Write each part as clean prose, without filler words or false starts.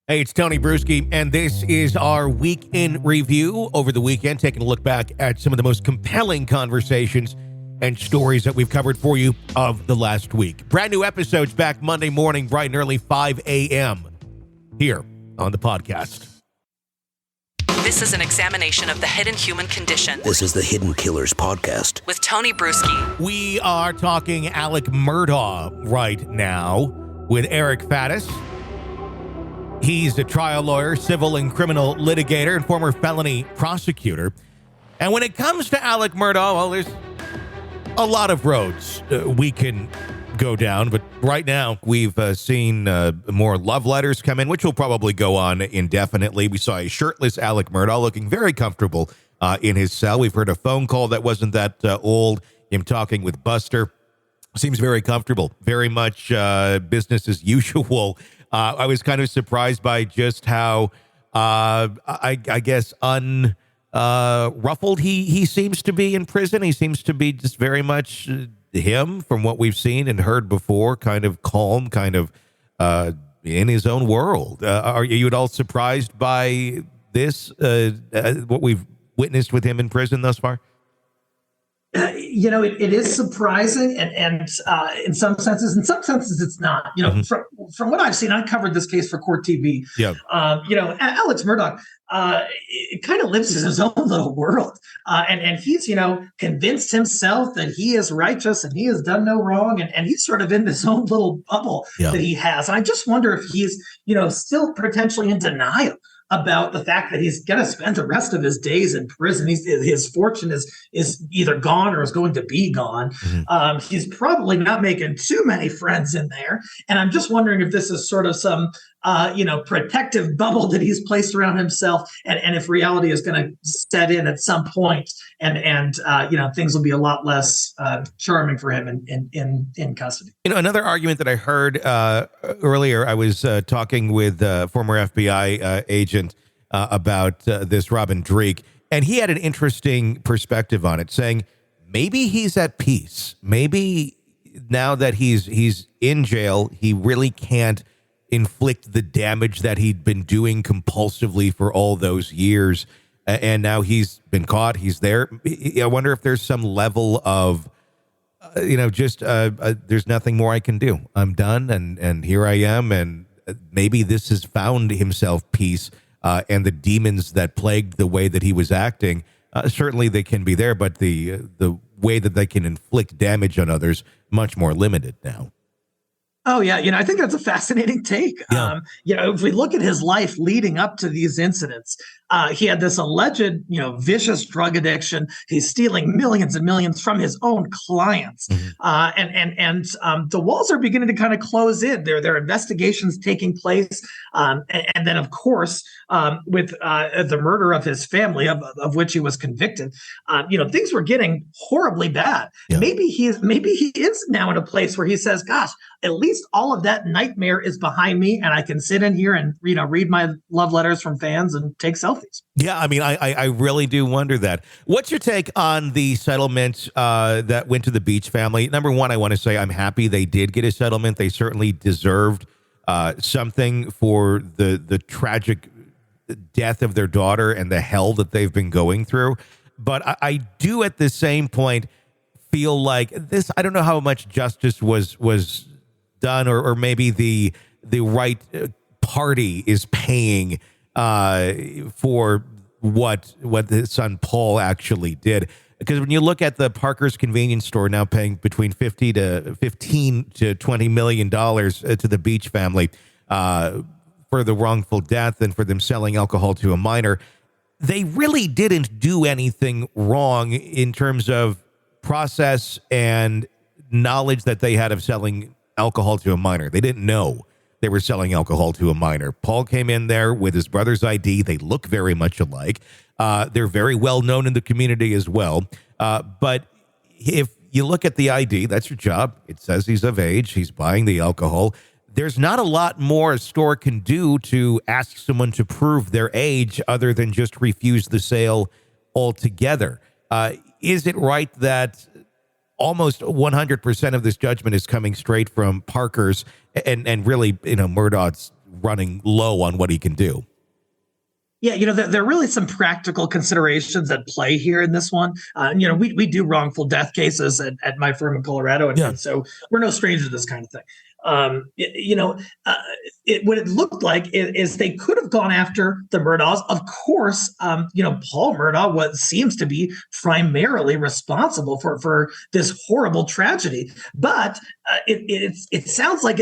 Hey, it's Tony Brueski, and this is our week in review over the weekend, taking a look back at some of the most compelling conversations and stories that we've covered for you of the last week. Brand new episodes back Monday morning, bright and early, 5 a.m. here on the podcast. This is an examination of the hidden human condition. This is the Hidden Killers podcast With Tony Brueski. We are talking Alec Murdaugh right now with Eric Faddis. He's a trial lawyer, civil and criminal litigator, and former felony prosecutor. And when it comes to Alec Murdaugh, well, there's a lot of roads we can go down. But right now, we've seen more love letters come in, which will probably go on indefinitely. We saw a shirtless Alec Murdaugh looking very comfortable in his cell. We've heard a phone call that wasn't that old, him talking with Buster. Seems very comfortable, very much business as usual. I was kind of surprised by just how, I guess, unruffled he seems to be in prison. He seems to be just very much him from what we've seen and heard before, kind of calm, kind of in his own world. Are you at all surprised by this, what we've witnessed with him in prison thus far? It is surprising, and in some senses it's not. From what I've seen, I covered this case for Court TV. Yeah. Alex Murdaugh, it kind of lives in his own little world, and he's convinced himself that he is righteous and he has done no wrong, and he's sort of in this own little bubble that he has. And I just wonder if he's still potentially in denial about the fact that he's going to spend the rest of his days in prison. His fortune is either gone or is going to be gone. Mm-hmm. He's probably not making too many friends in there. And I'm just wondering if this is sort of some, protective bubble that he's placed around himself. And if reality is going to set in at some point and things will be a lot less charming for him in custody. Another argument that I heard earlier, I was talking with former FBI agent about this Robin Dreek, and he had an interesting perspective on it, saying maybe he's at peace. Maybe now that he's in jail, he really can't inflict the damage that he'd been doing compulsively for all those years. And now he's been caught. He's there. I wonder if there's some level of, there's nothing more I can do. I'm done. And here I am. And maybe this has found himself peace. And the demons that plagued the way that he was acting, certainly they can be there. But the way that they can inflict damage on others, much more limited now. Oh, yeah. I think that's a fascinating take. Yeah. If we look at his life leading up to these incidents, he had this alleged, vicious drug addiction. He's stealing millions and millions from his own clients. Mm-hmm. And the walls are beginning to kind of close in. There are investigations taking place. And then, of course, with the murder of his family, of which he was convicted, things were getting horribly bad. Yeah. Maybe he is now in a place where he says, gosh, at least all of that nightmare is behind me, and I can sit in here and read my love letters from fans and take selfies. Yeah, I mean, I really do wonder that. What's your take on the settlement that went to the Beach family? Number one, I want to say I'm happy they did get a settlement. They certainly deserved something for the tragic death of their daughter and the hell that they've been going through. But I do at the same point feel like this, I don't know how much justice was done, or maybe the right party is paying for what his son Paul actually did. Because when you look at the Parker's convenience store now paying between $15 to $20 million to the Beach family for the wrongful death and for them selling alcohol to a minor, they really didn't do anything wrong in terms of process and knowledge that they had of selling alcohol to a minor. They didn't know they were selling alcohol to a minor. Paul came in there with his brother's ID. They look very much alike. They're very well known in the community as well. But if you look at the ID, that's your job. It says he's of age. He's buying the alcohol. There's not a lot more a store can do to ask someone to prove their age other than just refuse the sale altogether. Is it right that almost 100% of this judgment is coming straight from Parker's and really, Murdaugh's running low on what he can do. Yeah, there are really some practical considerations at play here in this one. We do wrongful death cases at my firm in Colorado, and so we're no stranger to this kind of thing. What it looked like is they could have gone after the Murdaughs. Of course, Paul Murdaugh seems to be primarily responsible for this horrible tragedy, but it sounds like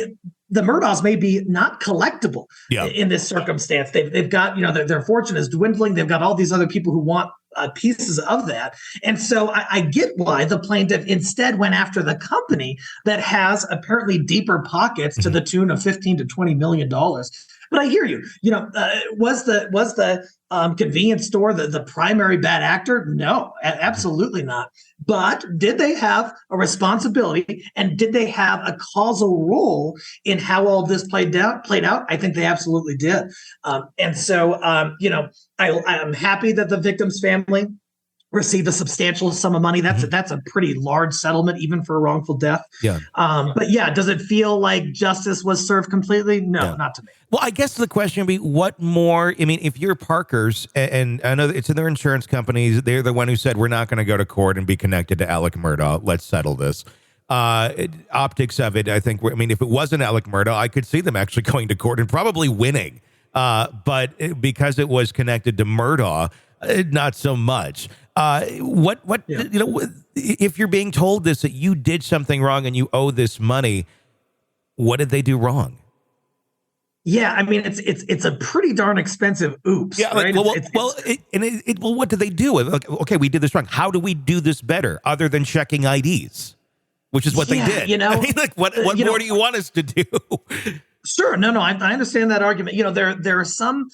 the Murdaughs may be not collectible in this circumstance. They've got, their fortune is dwindling. They've got all these other people who want pieces of that. And so I get why the plaintiff instead went after the company that has apparently deeper pockets to the tune of $15 to $20 million. But I hear you. Was the convenience store the primary bad actor? No, absolutely not. But did they have a responsibility, and did they have a causal role in how all this played out? I think they absolutely did. And so, I'm happy that the victim's family received a substantial sum of money. That's a pretty large settlement, even for a wrongful death. Yeah. But does it feel like justice was served completely? No, not to me. Well, I guess the question would be, what more? I mean, if you're Parker's, and I know it's in their insurance companies, they're the one who said, we're not going to go to court and be connected to Alec Murdaugh. Let's settle this. Optics of it, I think, if it wasn't Alec Murdaugh, I could see them actually going to court and probably winning. But because it was connected to Murdaugh, not so much. If you're being told this, that you did something wrong and you owe this money, what did they do wrong? Yeah, it's a pretty darn expensive oops. Yeah, right? What did they do? Okay, we did this wrong. How do we do this better, other than checking IDs, which is what they did? What more do you want us to do? Sure, no, I understand that argument. There are some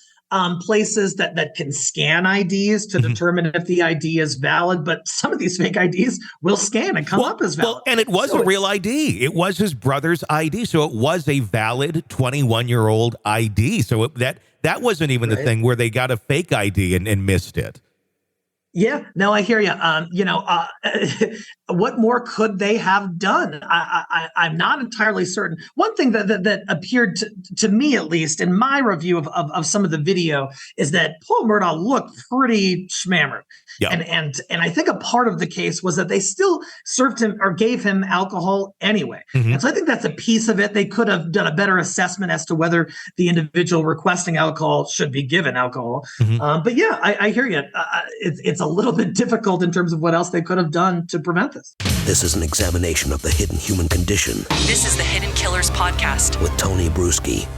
places that can scan IDs to determine if the ID is valid, but some of these fake IDs will scan and come up as valid. Well, and it was a real ID. It was his brother's ID, so it was a valid 21-year-old ID. So that wasn't even the thing where they got a fake ID and missed it. Yeah, no, I hear you. What more could they have done? I'm not entirely certain. One thing that appeared to me, at least in my review of some of the video, is that Paul Murdaugh looked pretty schmammered. Yeah. And I think a part of the case was that they still served him or gave him alcohol anyway. Mm-hmm. And so I think that's a piece of it. They could have done a better assessment as to whether the individual requesting alcohol should be given alcohol. Mm-hmm. But yeah, I hear you. It's a little bit difficult in terms of what else they could have done to prevent this. This is an examination of the hidden human condition. This is the Hidden Killers Podcast with Tony Brueski.